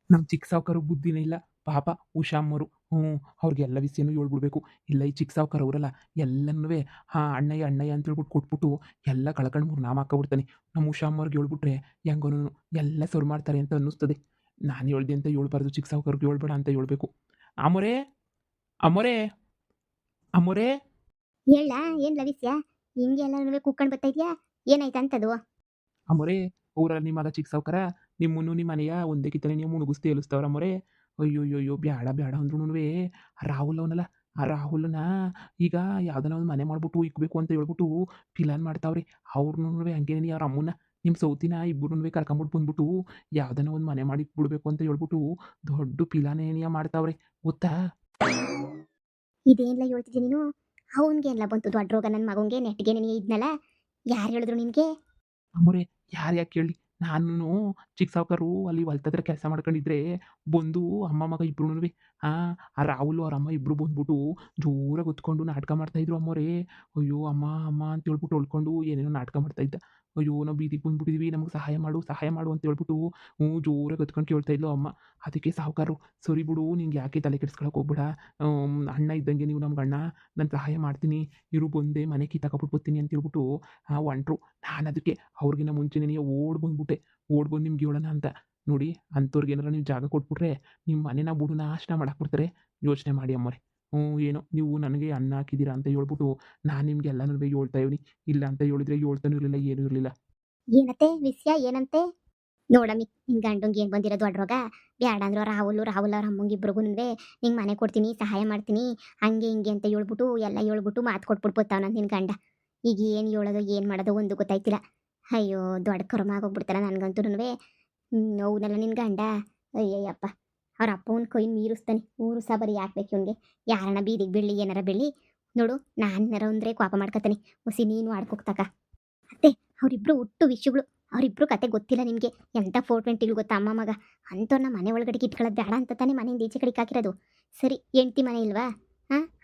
ನಮ್ಮ ಚಿಕ್ಕ ಸಾವ್ಕಾರ್ರಿಗೆ ಬುದ್ಧಿನೇ ಇಲ್ಲ. ಪಾಪ ಉಷಾಮ್ಮೋರು. ಅವ್ರಿಗೆಲ್ಲ ವಿಷಯನೂ ಹೇಳ್ಬಿಡ್ಬೇಕು. ಇಲ್ಲ ಈ ಚಿಕ್ಕ ಸಾವ್ಕಾರ ಅವರಲ್ಲ ಎಲ್ಲನೂವೆ ಅಣ್ಣಯ್ಯ, ಅಣ್ಣಯ್ಯ ಅಂತ ಹೇಳ್ಬಿಟ್ಟು ಕೊಟ್ಬಿಟ್ಟು ಎಲ್ಲ ಕಳ್ಕೊಂಡು 3 ನಾಮ ಹಾಕ್ಕೊಬಿಡ್ತಾನೆ. ನಮ್ಮ ಉಷಾಮ್ಮವ್ರಿಗೆ ಹೇಳ್ಬಿಟ್ರೆ ಹೆಂಗೋನು ಎಲ್ಲ ಸರಿ ಮಾಡ್ತಾರೆ ಅಂತ ಅನ್ನಿಸ್ತದೆ. ನಾನು ಹೇಳ್ದೆ ಅಂತ ಹೇಳ್ಬಾರ್ದು, ಚಿಕ್ಕ ಸಾವ್ಕಾರ್ರಿಗೆ ಹೇಳ್ಬೇಡ ಅಂತ ಹೇಳ್ಬೇಕು. ಅಮ್ಮೋರೇ, ಅಮ್ಮೋರೇ, ಅಮ್ಮೋರೇ, ಹೇಳ ಏನ್ ಲವಿಸ್ಯ ಹಿಂಗೆ ಎಲ್ಲರೂ ಕೂತ್ಕೊಂಡು ಬರ್ತಾ ಇದೆಯಾ? ಏನಾಯ್ತು ಅಂತದು? ಅಮ್ಮೋರೇ, ಊರಲ್ಲಿ ನಿಮ್ಮ ಮಗ ಚಿಕ್ಕ ಸಾವ್ಕಾರ ನಿಮ್ಮನ್ನು ನಿಮ್ಮ ಮನೆಯ ಒಂದೇ ಕಿತ್ತನೆ ನೀವು ಮುಣುಗಿಸ್ ತೇಲಿಸ್ತವ್ರ ಅಮ್ಮೋರೇ. ಅಯ್ಯಯ್ಯಯ್ಯೋ! ಬ್ಯಾಡ ಬ್ಯಾಡ ಅಂದ್ರುನುವೆ ರಾಹುಲ್ ಅವನಲ್ಲ, ಆ ರಾಹುಲ್‌ನ ಈಗ ಯಾವ್ದನ ಒಂದು ಮನೆ ಮಾಡ್ಬಿಟ್ಟು ಇಕ್ಬೇಕು ಅಂತ ಹೇಳ್ಬಿಟ್ಟು ಪ್ಲಾನ್ ಮಾಡ್ತಾವ್ರೆ. ಅವ್ರುನುವೆ ಹಂಗೇನೆ ಅವ್ರ ಅಮ್ಮನ್ನ ನಿಮ್ಮ ಸೌತಿನ ಇಬ್ಬರನ್ನುವೆ ಕರ್ಕೊಂಬಿಟ್ಟು ಬಂದ್ಬಿಟ್ಟು ಯಾವ್ದನ ಒಂದು ಮನೆ ಮಾಡಿ ಇಟ್ಬಿಡ್ಬೇಕು ಅಂತ ಹೇಳ್ಬಿಟ್ಟು ದೊಡ್ಡ ಪ್ಲಾನೇನಿಯ ಮಾಡ್ತಾವ್ರೆ ಗೊತ್ತಾ? ಇದೇನ್ಲ ಹೇಳ್ತಿದ್ಯ ನೀನು? ಅವನ್ಗೆ ಎಲ್ಲ ಬಂತು ದೊಡ್ಡ ರೋಗ ನನ್ನ ಮಗಂಗೆ ನೆಟ್ಗೆ ನೀನು ಇದ್ನಲ್ಲ. ಯಾರು ಹೇಳಿದ್ರು ನಿನ್ಗೆ? ಅಮ್ಮೋರೆ ಯಾರು ಯಾಕೆ ಕೇಳಲಿ, ನಾನು ಚಿಕ್ಕ ಸಾವ್ಕಾರು ಅಲ್ಲಿ ಹೊಲ್ದತ್ರ ಕೆಲಸ ಮಾಡ್ಕೊಂಡಿದ್ರೆ ಬಂದು ಅಮ್ಮ ಮಗ ಇಬ್ರುನುವೆ ಆ ರಾಹುಲು ಅವ್ರ ಅಮ್ಮ ಇಬ್ರು ಬಂದ್ಬಿಟ್ಟು ಜೋರಾಗಿ ಹೊತ್ಕೊಂಡು ನಾಟಕ ಮಾಡ್ತಾಯಿದ್ರು ಅಮ್ಮೋರೇ. ಅಯ್ಯೋ ಅಮ್ಮ ಅಮ್ಮ ಅಂತ ಹೇಳ್ಬಿಟ್ಟು ಹೊಳ್ಕೊಂಡು ಏನೇನೋ ನಾಟಕ ಮಾಡ್ತಾ ಇದ್ದ. ಅಯ್ಯೋ ನಾವು ಬೀದಿಗೆ ಬಂದ್ಬಿಟ್ಟಿದ್ವಿ ನಮಗೆ ಸಹಾಯ ಮಾಡು ಸಹಾಯ ಮಾಡು ಅಂತ ಹೇಳ್ಬಿಟ್ಟು ಜೋರಾಗಿ ಹೊತ್ಕೊಂಡು ಕೇಳ್ತಾ ಇದ್ಲು ಅಮ್ಮ. ಅದಕ್ಕೆ ಸಾವ್ಕಾರು ಸರಿ ಬಿಡು ನಿಂಗೆ ಯಾಕೆ ತಲೆ ಕೆಡಿಸ್ಕೊಳಕ್ಕೆ ಹೋಗ್ಬೇಡ, ಅಣ್ಣ ಇದ್ದಂಗೆ ನೀವು ನಮ್ಗೆ ಅಣ್ಣ, ನಾನು ಸಹಾಯ ಮಾಡ್ತೀನಿ ಇರು ಬಂದೆ ಮನೆ ಕಿತ್ತಾಕೊಬಿಟ್ಟು ಬರ್ತೀನಿ ಅಂತ ಹೇಳ್ಬಿಟ್ಟು ಹೊಂಟ್ರು. ನಾನು ಅದಕ್ಕೆ ಅವ್ರಿಗಿನ್ನ ಮುಂಚೆನೇ ಓಡಿ ಬಂದ್ಬಿಟ್ಟೆ. ಓಡಿ ಬಂದು ನಿಮ್ಗೆ ಹೇಳೋಣ ಅಂತ. ನೋಡಿ ಅಂಥವ್ರಿಗೆ ಏನಾರ ನೀವು ಜಾಗ ಕೊಟ್ಬಿಟ್ರೆ ನಿಮ್ಮ ಮನೆನ ಬುಡು ನಾಶನ ಮಾಡಾಕ್ ಬಿಡ್ತಾರೆ. ಯೋಚನೆ ಮಾಡಿ ಅಮ್ಮೋರೆ. ಏನೋ ನೀವು ನನಗೆ ಅನ್ನ ಹಾಕಿದ್ದೀರಾ ಅಂತ ಹೇಳ್ಬಿಟ್ಟು ನಾನು ನಿಮ್ಗೆ ಎಲ್ಲಾನು ಹೇಳ್ತಾ ಇವ್ನಿ. ಇಲ್ಲ ಅಂತ ಹೇಳಿದ್ರೆ ಹೇಳ್ತಾನೂ ಇರಲಿಲ್ಲ ಏನೂ ಇರಲಿಲ್ಲ. ಏನತ್ತೆ ವಿಷಯ ಏನಂತೆ? ನೋಡಮ್ಮಿ ನಿನ್ ಗಂಡಂಗೆ ಏನ್ ಬಂದಿರೋ ದೊಡ್ಡ ರೋಗ. ಬ್ಯಾಡ ಅಂದ್ರು ರಾಹುಲ್ ಅವ್ರ ಅಮ್ಮಂಗೆ ಇಬ್ರಿಗೂನುವೆ ನಿಂಗೆ ಮನೆ ಕೊಡ್ತೀನಿ ಸಹಾಯ ಮಾಡ್ತೀನಿ ಹಂಗೆ ಹಿಂಗೆ ಅಂತ ಹೇಳ್ಬಿಟ್ಟು ಎಲ್ಲ ಹೇಳ್ಬಿಟ್ಟು ಮಾತು ಕೊಟ್ಬಿಟ್ಟು ಬರ್ತಾವನ ನಿನ್ ಗಂಡ. ಈಗ ಏನು ಹೇಳೋದು ಏನು ಮಾಡೋದು ಒಂದು ಗೊತ್ತಾಯ್ತಿಲ್ಲ. ಅಯ್ಯೋ ದೊಡ್ಡ ಕರ್ಮ ಆಗೋಗ್ಬಿಡ್ತಾರ ನನಗಂತೂನುವೆ. ಅವನೆಲ್ಲ ನಿನ್ ಗಂಡ ಅಯ್ಯಯ್ಯಪ್ಪ ಅವ್ರ ಅಪ್ಪನ ಕೈ ಮೀರಿಸ್ತಾನೆ. ಊರು ಸಾಬರಿ ಯಾಕೆ ಬೇಕು ಇವ್ನಿಗೆ? ಯಾರನ್ನ ಬೀದಿಗೆ ಬೀಳಲಿ ಏನಾರ ಬೀಳಲಿ ನೋಡು ನಾನೇನಾರ ಅಂದ್ರೆ ಕೋಪ ಮಾಡ್ಕೊತಾನೆ. ಹೊಸಿ ನೀನು ಆಡ್ಕೋಗ್ತಕ ಅತ್ತೆ. ಅವರಿಬ್ರು ಹುಟ್ಟು ವಿಷಯಗಳು. ಅವರಿಬ್ರು ಕತೆ ಗೊತ್ತಿಲ್ಲ ನಿಮಗೆ. ಎಂಥ 420ಗಳು ಗೊತ್ತಾ ಅಮ್ಮ ಮಗ. ಅಂಥವ್ರನ್ನ ಮನೆ ಒಳಗಡೆ ಇಟ್ಕೊಳ್ಳೋದು ಬೇಡ ಅಂತ ತಾನೇ ಮನೆಯಿಂದ ಈಚೆ ಕಡೆಗೆ ಹಾಕಿರೋದು. ಸರಿ ಹೆಂಡ್ತಿ ಮನೆ ಇಲ್ವಾ?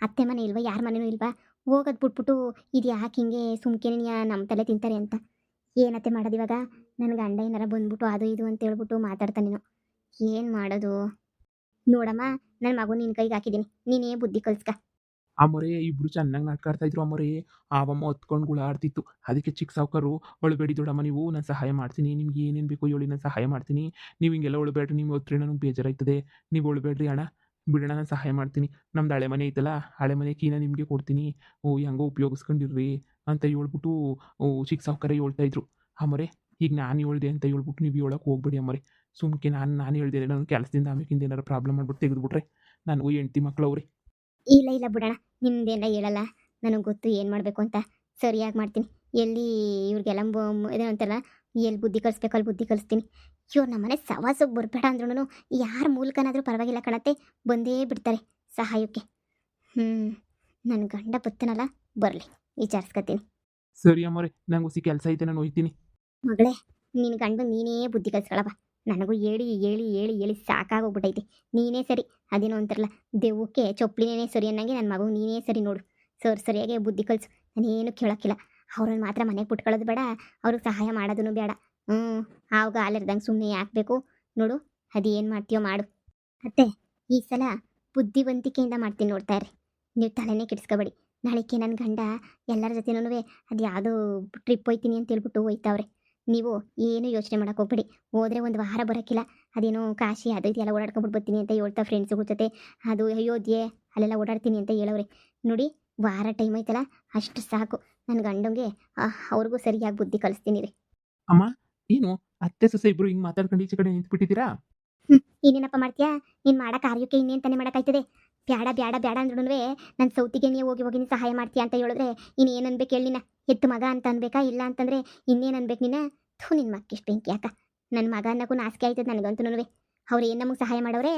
ಅತ್ತೆ ಮನೆ ಇಲ್ವಾ? ಯಾರ ಮನೆಯೂ ಇಲ್ವಾ? ಹೋಗೋದು ಬಿಟ್ಬಿಟ್ಟು ಇದು ಯಾಕೆ ಹಿಂಗೆ ಸುಮ್ಕೆನೇ ನಮ್ಮ ತಲೆ ತಿಂತಾರೆ ಅಂತ. ಏನತ್ತೆ ಮಾಡೋದು ಇವಾಗ? ನನ್ನ ಗಂಡ ಏನಾರ ಬಂದ್ಬಿಟ್ಟು ಅದು ಇದು ಅಂತ ಹೇಳ್ಬಿಟ್ಟು ಮಾತಾಡ್ತಾನೇನೋ. ಏನು ಮಾಡೋದು? ನೋಡಮ್ಮ ನನ್ನ ಮಗು ನಿನ್ನ ಕೈಗೆ ಹಾಕಿದ್ದೀನಿ, ನೀನೇ ಬುದ್ಧಿ ಕಲ್ಸ್ಕ. ಅಮ್ಮೋರೇ ಇಬ್ರು ಚೆನ್ನಾಗಿ ನಾಟಕ ಆಡ್ತಾ ಇದ್ರು ಅಮ್ಮೋರೇ. ಆವಮ್ಮ ಹೊತ್ಕೊಂಡು ಗುಳಾಡ್ತಿತ್ತು. ಅದಕ್ಕೆ ಚಿಕ್ಕ ಸಾವ್ಕಾರು ಅಳಬೇಡಿ ದೊಡ್ಡಮ್ಮ ನೀವು ನಾನು ಸಹಾಯ ಮಾಡ್ತೀನಿ ನಿಮ್ಗೆ ಏನೇನು ಬೇಕೋ ಹೇಳಿ ನಾನು ಸಹಾಯ ಮಾಡ್ತೀನಿ. ನೀವು ಹಿಂಗೆಲ್ಲ ಅಳಬೇಡ್ರಿ ನಿಮ್ಮ ಹತ್ರ ನನಗೆ ಬೇಜಾರಾಯ್ತದೆ. ನೀವು ಅಳಬೇಡ್ರಿ ಅಣ್ಣ ಬಿಡೋಣ ನಾನು ಸಹಾಯ ಮಾಡ್ತೀನಿ. ನಮ್ದು ಹಳೆ ಮನೆ ಐತಲ್ಲ ಹಳೆ ಮನೆ ಕೀನ ನಿಮಗೆ ಕೊಡ್ತೀನಿ. ಹೆಂಗೋ ಉಪಯೋಗಿಸ್ಕೊಂಡಿರ್ರಿ ಅಂತ ಹೇಳ್ಬಿಟ್ಟು ಚಿಕ್ಕ ಸಾವ್ಕಾರ ಹೇಳ್ತಾ ಇದ್ರು. ಅಮ್ಮೋರೇ ಈಗ ನಾನು ಹೇಳ್ದೆ ಅಂತ ಹೇಳ್ಬಿಟ್ಟು ನೀವು ಹೇಳೋಕೆ ಹೋಗ್ಬೇಡಿ ಅಮ್ಮೋರೇ. ಸುಮ್ಕೆ ನಾನು ಹೇಳ್ದೆ ನನ್ನ ಕೆಲಸದಿಂದ ಆಮೇಕಿಂದ ಏನಾರು ಪ್ರಾಬ್ಲಮ್ ಮಾಡ್ಬಿಟ್ಟು ತೆಗೆದುಬಿಟ್ರೆ ನನಗೂ ಹೆಂಡ್ತಿ ಮಕ್ಳು ಅವ್ರಿ. ಇಲ್ಲ ಇಲ್ಲ ಬಿಡೋಣ, ನಿಮ್ದೇನ ಹೇಳಲ್ಲ. ನನಗೆ ಗೊತ್ತು ಏನು ಮಾಡಬೇಕು ಅಂತ. ಸರಿಯಾಗಿ ಮಾಡ್ತೀನಿ. ಎಲ್ಲಿ ಇವ್ರಿಗೆಲ್ಲ ಇದೇ ಅಂತಾರಲ್ಲ, ಎಲ್ಲಿ ಬುದ್ಧಿ ಕಲಿಸ್ಬೇಕು ಅಲ್ಲಿ ಬುದ್ಧಿ ಕಲಿಸ್ತೀನಿ. ಇವ್ರು ನಮ್ಮನೆ ಸವಾಸಕ್ಕೆ ಬರಬೇಡ ಅಂದ್ರೂ ಯಾರ ಮೂಲಕನಾದರೂ ಪರವಾಗಿಲ್ಲ ಕಣತ್ತೆ, ಬಂದೇ ಬಿಡ್ತಾರೆ ಸಹಾಯಕ್ಕೆ. ಹ್ಞೂ ನನ್ನ ಗಂಡ ಬತ್ತನಲ್ಲ, ಬರಲಿ ವಿಚಾರಿಸ್ಕೊತೀನಿ. ಸರಿ ಅಮ್ಮೋರೆ ನಂಗೆ ಹುಸಿ ಕೆಲಸ ಐತೆ ನಾನು ಹೋಯ್ತೀನಿ. ಮಗಳೇ ನಿನ್ನ ಗಂಡ ನೀನೇ ಬುದ್ಧಿ ಕಲಿಸ್ಕೊಳವ. ನನಗೂ ಹೇಳಿ ಹೇಳಿ ಹೇಳಿ ಹೇಳಿ ಸಾಕಾಗೋಗ್ಬಿಟ್ಟೈತಿ. ನೀನೇ ಸರಿ, ಅದೇನೋ ಅಂತಾರಲ್ಲ ದೆವ್ವಕ್ಕೆ ಚೊಪ್ಲಿನೇ ಸರಿ ಅನ್ನಂಗೆ ನನ್ನ ಮಗು ನೀನೇ ಸರಿ ನೋಡು. ಸರಿಯಾಗಿ ಬುದ್ಧಿ ಕಲಿಸು. ನಾನೇನು ಕೇಳೋಕ್ಕಿಲ್ಲ. ಅವ್ರನ್ನ ಮಾತ್ರ ಮನೆಗೆ ಬಿಟ್ಕೊಳ್ಳೋದು ಬೇಡ, ಅವ್ರಿಗೆ ಸಹಾಯ ಮಾಡೋದೂ ಬೇಡ. ಆವಾಗ ಅಲ್ಲಿರ್ದಂಗೆ ಸುಮ್ಮನೆ ಯಾಕೆ ಬೇಕು ನೋಡು. ಅದೇನು ಮಾಡ್ತೀಯೋ ಮಾಡು. ಅತ್ತೆ ಈ ಸಲ ಬುದ್ಧಿವಂತಿಕೆಯಿಂದ ಮಾಡ್ತೀನಿ ನೋಡ್ತಾ ಇರ್ರಿ. ನೀವು ತಲೆನೇ ಕೆಡಿಸ್ಕೋಬೇಡಿ. ನಾಳೆಗೆ ನನ್ನ ಗಂಡ ಎಲ್ಲರ ಜೊತೆನೂ ಅದು ಯಾವುದೋ ಟ್ರಿಪ್ ಹೋಯ್ತೀನಿ ಅಂತ ಹೇಳ್ಬಿಟ್ಟು ಹೋಯ್ತಾವ್ರೆ. ನೀವು ಏನು ಯೋಚನೆ ಮಾಡಕ್ಕೆ ಹೋಗ್ಬೇಡಿ. ಹೋದರೆ ಒಂದು ವಾರ ಬರೋಕ್ಕಿಲ್ಲ. ಅದೇನೋ ಕಾಶಿ ಅದು ಇದೆಲ್ಲ ಓಡಾಡ್ಕೊಂಡ್ಬಿಟ್ಟು ಬರ್ತೀನಿ ಅಂತ ಹೇಳ್ತಾ ಫ್ರೆಂಡ್ಸ್ಗಳ ಜೊತೆ ಅದು ಅಯೋಧ್ಯೆ ಅಲ್ಲೆಲ್ಲ ಓಡಾಡ್ತೀನಿ ಅಂತ ಹೇಳವ್ರೆ. ನೋಡಿ ವಾರ ಟೈಮ್ ಐತಲ್ಲ ಅಷ್ಟು ಸಾಕು. ನನ್ನ ಗಂಡಂಗೆ ಅವ್ರಿಗೂ ಸರಿಯಾಗಿ ಬುದ್ಧಿ ಕಲಿಸ್ತೀನಿ ರೀ. ಅಮ್ಮ ಏನು ಅತ್ತೆ ಸೊಸೆ ಇಬ್ರು ಹಿಂಗೆ ಮಾತಾಡ್ಕೊಂಡು ಈಚೆ ಕಡೆ ನಿಂತ್ಬಿಟ್ಟಿದ್ದೀರಾ? ಇನ್ನೇನಪ್ಪ ಮಾಡ್ತೀಯಾ? ನೀನು ಮಾಡೋ ಕಾರ್ಯಕ್ಕೆ ಇನ್ನೇನು ತಾನೇ ಮಾಡೋಕ್ಕಾಯ್ತದೆ? ಬ್ಯಾಡ ಬ್ಯಾಡ ಬ್ಯಾಡ ಅಂದ್ರೂ ನನ್ನ ಸೌತಿಗೆ ನೀವು ಹೋಗಿ ಹೋಗಿ ನೀನು ಸಹಾಯ ಮಾಡ್ತೀಯ ಅಂತ ಹೇಳಿದ್ರೆ ಇನ್ನೇನು ಅನ್ಬೇಕು ಹೇಳಿ? ನಿನ್ನ ಹೆತ್ತು ಮಗ ಅಂತ ಅನ್ಬೇಕಾ? ಇಲ್ಲ ಅಂತಂದರೆ ಇನ್ನೇನು ಅನ್ಬೇಕು ನಿನ್ನ? ನಿನ್ನ ಮಕ್ಕಿಷ್ಟು ಬೆಂಕಿ ಯಾಕ? ನನ್ನ ಮಗ ಅನ್ನಕ್ಕೂ ನಾಚಿಕೆ ಆಯ್ತದೆ ನನಗಂತೂ. ಅವ್ರು ಏನು ನಮಗೆ ಸಹಾಯ ಮಾಡೋರೆ?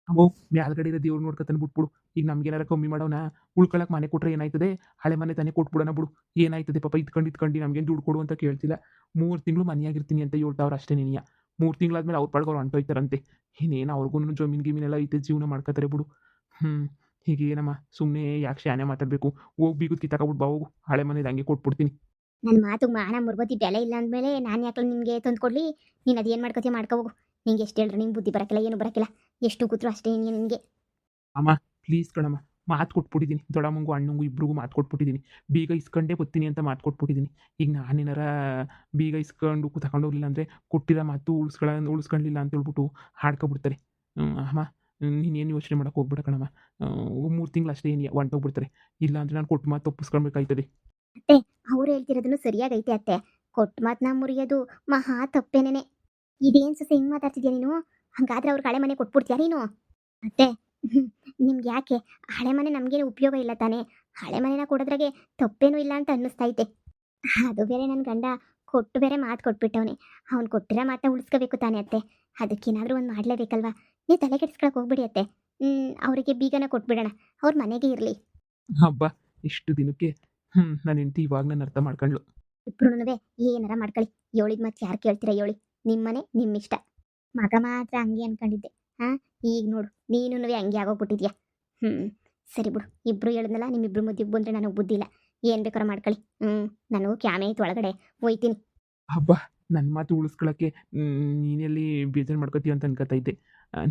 ಅಮ್ಮೋ ಮ್ಯಾಲ್ಗಡೆ ಇರೋ ದೇವ್ರು ನೋಡ್ಕೊತಾನೆ ಬಿಟ್ಬಿಡು. ಈಗ ನಮ್ಗೇನಾರ ಕಮ್ಮಿ ಮಾಡೋಣ ಉಳ್ಕೊಳಕ್ಕೆ ಮನೆ ಕೊಟ್ರೆ ಏನಾಯ್ತದೆ? ಹಳೆ ಮನೆ ತಾನೇ ಕೊಟ್ಬಿಡೋಣ ಬಿಡು. ಏನಾಯ್ತದೆ ಪಾಪ ಇದ್ಕೊಂಡು ನಮ್ಗೇನು ದುಡ್ಡು ಕೊಡು ಅಂತ ಕೇಳ್ತಿಲ್ಲ. 3 ತಿಂಗಳು ಮನೆಯಾಗಿರ್ತೀನಿ ಅಂತ ಹೇಳ್ತಾವ್ರು ಅಷ್ಟೇ ನಿನಗೆ. 3 ತಿಂಗಳಾದ್ಮೇಲೆ ಅವ್ರ ಪಾಡ್ಗೆ ಅವ್ರು ಹೊಂಟೋಯ್ತಾರಂತೆ. ಇನ್ನೇನು ಅವ್ರಿಗೂ ಜಮೀನು ಗಿಮೀನೆಲ್ಲ ಐತೆ ಜೀವನ ಮಾಡ್ಕೋತಾರೆ ಬಿಡು. ಹೀಗೇನಮ್ಮ ಸುಮ್ಮನೆ ಯಾಕೆ ಶಾನೆ ಮಾತಾಡಬೇಕು? ಹೋಗಿ ಬೀಗದ ಕಿತ್ತಾಕೊಬಿಟ್ಟು ಬಾ ಹೋಗು. ಹಳೆ ಮನೆದು ಹಂಗೆ ಕೊಟ್ಬಿಡ್ತೀನಿ. ನನ್ನ ಮಾತು ಮಾನ ಮುರ್ಬತಿ ಬೆಲೆ ಇಲ್ಲ ಅಂದಮೇಲೆ ನಾನು ಯಾಕೆ ನಿನಗೆ ತಂದು ಕೊಡಲಿ? ನೀನು ಅದೇನು ಮಾಡ್ಕೋತೀಯ ಮಾಡ್ಕೊ ಹೋಗು. ನಿಂಗೆ ಎಷ್ಟು ಹೇಳ್ರಿ ನಿಂಗೆ ಬುದ್ಧಿ ಬರೋಕ್ಕಿಲ್ಲ ಏನು ಬರೋಕ್ಕಿಲ್ಲ ಎಷ್ಟು ಕೂತ್ರು ಅಷ್ಟೇ ನಿನಗೆ. ಅಮ್ಮ ಪ್ಲೀಸ್ ಕಣಮ್ಮ, ಮಾತು ಕೊಟ್ಬಿಟ್ಟಿದ್ದೀನಿ. ದೊಡ್ಡಮ್ಮಂಗೂ ಅಣ್ಣಂಗೂ ಇಬ್ರಿಗೂ ಮಾತು ಕೊಟ್ಬಿಟ್ಟಿದ್ದೀನಿ. ಬೀಗ ಇಸ್ಕೊಂಡೇ ಬರ್ತೀನಿ ಅಂತ ಮಾತು ಕೊಟ್ಬಿಟ್ಟಿದ್ದೀನಿ. ಈಗ ನಾನೇನಾರ ಬೀಗ ಇಸ್ಕೊಂಡು ತಗೊಂಡು ಹೋಗ್ಲಿಲ್ಲ ಅಂದರೆ ಕೊಟ್ಟಿರೋ ಮಾತು ಉಳಿಸ್ಕೊಳ್ಳಿಲ್ಲ ಅಂತ ಹೇಳ್ಬಿಟ್ಟು ಹಾಡ್ಕೊಬಿಡ್ತಾರೆ. ಅಮ್ಮ ನೀನೇನು ಯೋಚನೆ ಮಾಡೋಕೆ ಹೋಗ್ಬೇಡ ಕಣಮ್ಮ. 3 ತಿಂಗಳು ಅಷ್ಟೇ ಏನು ಹೊಂಟೋಗ್ಬಿಡ್ತಾರೆ. ಇಲ್ಲ ಅಂದರೆ ನಾನು ಕೊಟ್ಟು ಮಾತು ತಪ್ಪಿಸ್ಕೊಳ್ಬೇಕಾಯ್ತದೆ. ಅತ್ತೆ ಅವ್ರು ಹೇಳ್ತಿರೋದನ್ನು ಸರಿಯಾಗೈತೆ ಅತ್ತೆ. ಕೊಟ್ಟು ಮಾತನ್ನ ಮುರಿಯೋದು ಮಹಾ ತಪ್ಪೇನೇನೆ. ಇದೇನು ಸೊಸೆ ಹಿಂಗೆ ಮಾತಾಡ್ತಿದ್ಯಾ ನೀನು? ಹಂಗಾದ್ರೆ ಅವ್ರಿಗೆ ಹಳೆ ಮನೆ ಕೊಟ್ಬಿಡ್ತೀಯಾ ನೀನು? ಅತ್ತೆ ನಿಮ್ಗೆ ಯಾಕೆ ಹಳೆ ಮನೆ ನಮಗೇನು ಉಪಯೋಗ ಇಲ್ಲ ತಾನೇ? ಹಳೆ ಮನೆನ ಕೊಡೋದ್ರಾಗೆ ತಪ್ಪೇನೂ ಇಲ್ಲ ಅಂತ ಅನ್ನಿಸ್ತೈತೆ. ಅದು ಬೇರೆ ನನ್ನ ಗಂಡ ಕೊಟ್ಟು ಬೇರೆ ಮಾತು ಕೊಟ್ಬಿಟ್ಟವನೆ. ಅವ್ನು ಕೊಟ್ಟಿರೋ ಮಾತನ್ನ ಉಳಿಸ್ಕೋಬೇಕು ತಾನೇ ಅತ್ತೆ. ಅದಕ್ಕೇನಾದರೂ ಒಂದು ಮಾಡಲೇಬೇಕಲ್ವಾ? ನೀವು ತಲೆ ಕೆಡಿಸ್ಕೊಳಕ್ಕೆ ಹೋಗ್ಬಿಡಿ ಅತ್ತೆ. ಅವರಿಗೆ ಬೀಗನ ಕೊಟ್ಬಿಡೋಣ, ಅವ್ರ ಮನೆಗೆ ಇರಲಿ. ಹಬ್ಬ ಇಷ್ಟು ದಿನಕ್ಕೆ ನನ್ನ ಹೆಂಡತಿ ಇವಾಗ ನನ್ನ ಅರ್ಥ ಮಾಡ್ಕೊಂಡ್ಳು. ಇಬ್ರುನುವೆ ಏನಾರ ಮಾಡ್ಕೊಳ್ಳಿ. ಹೇಳಿದ ಮತ್ತೆ ಯಾರು ಕೇಳ್ತೀರಾ ಹೇಳಿ? ನಿಮ್ಮನೆ ನಿಮ್ಮಿಷ್ಟ. ಮಗ ಮಾತ್ರ ಹಂಗೆ ಅನ್ಕೊಂಡಿದ್ದೆ. ಈಗ ನೋಡು ನೀನುನುವೆ ಹಂಗೆ ಆಗೋಗ್ಬಿಟ್ಟಿದ್ಯಾ. ಸರಿ ಬಿಡು. ಇಬ್ರು ಹೇಳಿದ್ನಲ್ಲ, ನಿಮ್ಮಿಬ್ರು ಮಧ್ಯಕ್ಕೆ ಬಂದರೆ ನನಗೆ ಬುದ್ಧಿ ಇಲ್ಲ. ಏನು ಬೇಕಾರೋ ಮಾಡ್ಕೊಳ್ಳಿ. ನಾನು ಕ್ಯಾಮೆ ಐತೆ ಒಳಗಡೆ ಹೋಯ್ತೀನಿ. ಹಬ್ಬ ನನ್ನ ಮಾತು ಉಳಿಸ್ಕೊಳ್ಳೋಕ್ಕೆ ನೀನೆಲ್ಲಿ ಬೇಜಾರು ಮಾಡ್ಕೊತೀಯ ಅಂತ ಅನ್ಕೋತಾ ಇದ್ದೆ.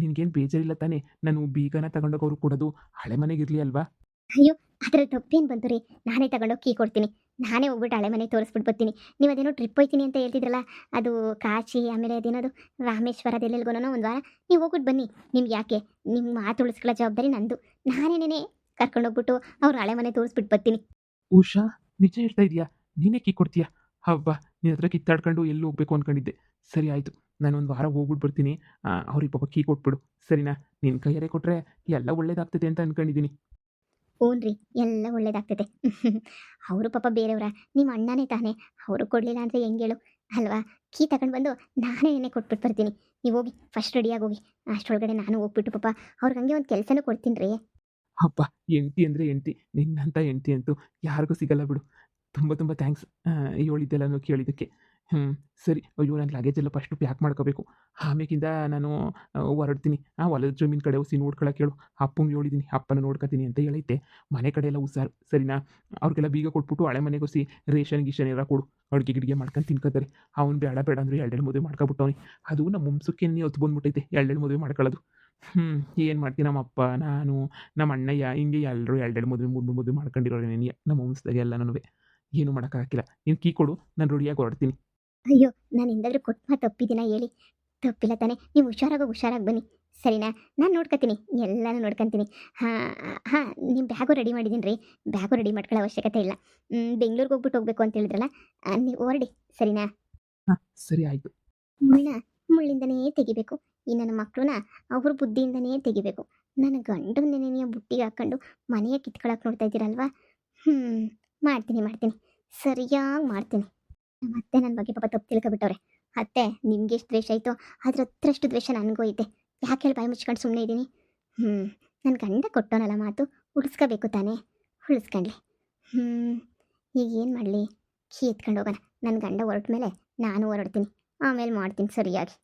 ನಿನಗೇನು ಬೇಜಾರಿಲ್ಲ ತಾನೇ? ನಾನು ಬೀಗನ ತಗೊಂಡೋಗಿ ಅವ್ರಿಗೆ ಕೊಡೋದು ಹಳೆ ಮನೆಗಿರಲಿ ಅಲ್ವಾ? ಅಯ್ಯೋ ಅದ್ರಲ್ಲಿ ತಪ್ಪೇನು ಬಂತು ರೀ? ನಾನೇ ತಗೊಂಡೋಗಿ ಕೀ ಕೊಡ್ತೀನಿ. ನಾನೇ ಹೋಗ್ಬಿಟ್ಟು ಹಳೆ ಮನೆ ತೋರಿಸ್ಬಿಟ್ಟು ಬರ್ತೀನಿ. ನೀವು ಅದೇನೋ ಟ್ರಿಪ್ ಹೋಯ್ತೀನಿ ಅಂತ ಹೇಳ್ತಿದ್ರಲ್ಲ, ಅದು ಕಾಶಿ ಆಮೇಲೆ ಅದೇನದು ರಾಮೇಶ್ವರ ಅದೆಲ್ಲೆಲ್ಗೋನೋ ಒಂದು ವಾರ ನೀವು ಹೋಗ್ಬಿಟ್ಟು ಬನ್ನಿ. ನಿಮ್ಗೆ ಯಾಕೆ? ನಿಮ್ಮ ಮಾತು ಉಳಿಸ್ಕೊಳ್ಳೋ ಜವಾಬ್ದಾರಿ ನಂದು. ನಾನೇನೇ ಕರ್ಕೊಂಡೋಗ್ಬಿಟ್ಟು ಅವ್ರ ಹಳೆ ಮನೆ ತೋರಿಸ್ಬಿಟ್ಟು ಬರ್ತೀನಿ. ಉಷಾ, ನಿಜ ಹೇಳ್ತಾ ಇದೀಯಾ? ನೀನೇ ಕೀ ಕೊಡ್ತೀಯಾ? ಹಬ್ಬ ನಿನ್ನ ಹತ್ರ ಕಿತ್ತಾಡ್ಕೊಂಡು ಎಲ್ಲಿ ಹೋಗ್ಬೇಕು ಅಂದ್ಕೊಂಡಿದ್ದೆ. ಸರಿ ಆಯಿತು, ನಾನು ಒಂದು ವಾರ ಹೋಗ್ಬಿಟ್ಟು ಬರ್ತೀನಿ. ಅವ್ರಿಗೆ ಪಾಪ ಕೀ ಕೊಟ್ಬಿಡು, ಸರಿನಾ? ನಿನ್ನ ಕೈಯಾರೆ ಕೊಟ್ಟರೆ ಎಲ್ಲ ಒಳ್ಳೇದಾಗ್ತದೆ ಅಂತ ಅಂದ್ಕೊಂಡಿದ್ದೀನಿ. ಹ್ಞೂನ್ರಿ, ಎಲ್ಲ ಒಳ್ಳೇದಾಗ್ತದೆ. ಅವರು ಪಾಪ ಬೇರೆಯವರ, ನಿಮ್ಮ ಅಣ್ಣನೇ ತಾನೇ. ಅವರು ಕೊಡಲಿಲ್ಲ ಅಂದರೆ ಹೆಂಗೆ ಹೇಳು? ಅಲ್ವಾ? ಕೀ ತಗೊಂಡು ಬಂದು ನಾನೇ ಕೊಟ್ಬಿಟ್ಟು ಬರ್ತೀನಿ. ನೀವು ಹೋಗಿ ಫಸ್ಟ್ ರೆಡಿಯಾಗಿ ಹೋಗಿ. ಅಷ್ಟರೊಳಗಡೆ ನಾನು ಹೋಗ್ಬಿಟ್ಟು ಪಾಪ ಅವ್ರಿಗೆ ಹಂಗೆ ಒಂದು ಕೆಲಸನೂ ಕೊಡ್ತೀನಿ ರೀ. ಹಬ್ಬ ಹೆಂಡ್ತಿ ಅಂದರೆ ಹೆಂಡ್ತಿ, ನಿನ್ನಂಥ ಹೆಂಡ್ತಿ ಅಂತೂ ಯಾರಿಗೂ ಸಿಗಲ್ಲ ಬಿಡು. ತುಂಬ ತುಂಬ ಥ್ಯಾಂಕ್ಸ್ ಹೇಳಿದ್ದೆಲ್ಲನೂ ಕೇಳಿದ್ದಕ್ಕೆ. ಸರಿ. ಅಯ್ಯೋ ನನ್ನ ಲಗೇಜ್ ಎಲ್ಲ ಫಸ್ಟು ಪ್ಯಾಕ್ ಮಾಡ್ಕೋಬೇಕು. ಆಮೇಕಿಂದ ನಾನು ಹೊರಡ್ತೀನಿ. ಹೊಲದ ಜಮೀನು ಕಡೆ ಹೊಸಿ ನೋಡ್ಕೊಳಕ್ಕೆ ಹೇಳು. ಅಪ್ಪಂಗೆ ಹೇಳಿದ್ದೀನಿ, ಅಪ್ಪನ ನೋಡ್ಕೊತೀನಿ ಅಂತ ಹೇಳೈತೆ. ಮನೆ ಕಡೆ ಎಲ್ಲ ಹುಷಾರು, ಸರಿನಾ? ಅವ್ರಿಗೆಲ್ಲ ಬೀಗ ಕೊಟ್ಬಿಟ್ಟು ಹಳೆ ಮನೆಗೆ ಹೊಸಿ ರೇಷನ್ ಗೀಷನ್ ಎಲ್ಲ ಕೊಡು. ಅಡುಗೆ ಗಿಡಿಗೆ ಮಾಡ್ಕೊಂಡು ತಿನ್ಕೋತಾರೆ. ಅವ್ನು ಬೇಡ ಬೇಡ ಅಂದರೆ ಎರಡೆರಡು ಮದುವೆ ಮಾಡ್ಕೊಬಿಟ್ಟವನಿ. ಅದು ನಮ್ಮ ವಂಶಕ್ಕೆ ಹೊತ್ತು ಬಂದ್ಬಿಟ್ಟೈತೆ ಎರಡೆರಡು ಮದುವೆ ಮಾಡ್ಕೊಳ್ಳೋದು. ಏನು ಮಾಡ್ತೀನಿ, ನಮ್ಮ ಅಪ್ಪ ನಾನು ನಮ್ಮ ಅಣ್ಣಯ್ಯ ಹಿಂಗೆ ಎಲ್ಲರೂ ಎರಡೆರಡು ಮದುವೆ ಮೂರು ಮದುವೆ ಮಾಡ್ಕೊಂಡಿರೋರು ನೆನೆಯ ನಮ್ಮ ವಂಶದಾಗೆ ಎಲ್ಲನೂ. ಏನು ಮಾಡೋಕ್ಕಾಗಿಲ್ಲ. ನೀನು ಕೀ ಕೊಡು, ನಾನು ರೆಡಿಯಾಗಿ ಹೊರಡ್ತೀನಿ. ಅಯ್ಯೋ ನಾನು ಎಂದಾದ್ರೂ ಕೊಟ್ಟು ಮಾತು ತಪ್ಪಿದ್ದೀನಾ ಹೇಳಿ? ತಪ್ಪಿಲ್ಲ ತಾನೇ. ನೀವು ಹುಷಾರಾಗಿ ಬನ್ನಿ, ಸರಿನಾ? ನಾನು ನೋಡ್ಕೊತೀನಿ, ಎಲ್ಲನೂ ನೋಡ್ಕೊತೀನಿ. ಹಾಂ ನಿಮ್ಮ ಬ್ಯಾಗು ರೆಡಿ ಮಾಡಿದ್ದೀನಿ ರೀ. ಬ್ಯಾಗು ರೆಡಿ ಮಾಡ್ಕೊಳ್ಳೋ ಅವಶ್ಯಕತೆ ಇಲ್ಲ. ಬೆಂಗ್ಳೂರಿಗೆ ಹೋಗ್ಬೇಕು ಅಂತ ಹೇಳಿದ್ರಲ್ಲ, ನೀವು ಹೊರಡಿ, ಸರಿನಾ? ಹಾಂ ಸರಿ ಆಯಿತು. ಮುಳ್ಳಿಂದನೇ ತೆಗಿಬೇಕು. ಈ ನನ್ನ ಮಕ್ಕಳನ್ನ ಅವ್ರ ಬುದ್ಧಿಯಿಂದನೇ ತೆಗಿಬೇಕು. ನನ್ನ ಗಂಡನ ನೆನೆಯ ಬುಟ್ಟಿಗೆ ಹಾಕ್ಕೊಂಡು ಮನೆಯ ಕಿತ್ಕೊಳಕ್ಕೆ ನೋಡ್ತಾ ಇದ್ದೀರಲ್ವಾ? ಮಾಡ್ತೀನಿ, ಸರಿಯಾಗಿ ಮಾಡ್ತೀನಿ. ನಮ್ಮ ಅತ್ತೆ ನನ್ನ ಬಗ್ಗೆ ಪಾಪ ತಪ್ಪು ತಿಳ್ಕೊಬಿಟ್ಟವ್ರೆ. ಅತ್ತೆ ನಿಮ್ಗೆ ಎಷ್ಟು ದ್ವೇಷ ಆಯಿತೋ ಅದ್ರ ಹತ್ರಷ್ಟು ದ್ವೇಷ ನನಗೂ ಐತೆ. ಯಾಕೆ ಹೇಳಿ ಬಾಯಿ ಮುಚ್ಕೊಂಡು ಸುಮ್ಮನೆ ಇದ್ದೀನಿ? ನನ್ನ ಗಂಡ ಕೊಟ್ಟೋನಲ್ಲ ಮಾತು, ಉಳಿಸ್ಕೋಬೇಕು ತಾನೇ, ಉಳಿಸ್ಕೊಂಡ್ಲಿ. ಈಗ ಏನು ಮಾಡಲಿ? ಕೀ ಎತ್ಕೊಂಡು ಹೋಗೋಣ. ನನ್ನ ಗಂಡ ಹೊರಟ ಮೇಲೆ ನಾನು ಹೊರಡ್ತೀನಿ, ಆಮೇಲೆ ಮಾಡ್ತೀನಿ ಸರಿಯಾಗಿ.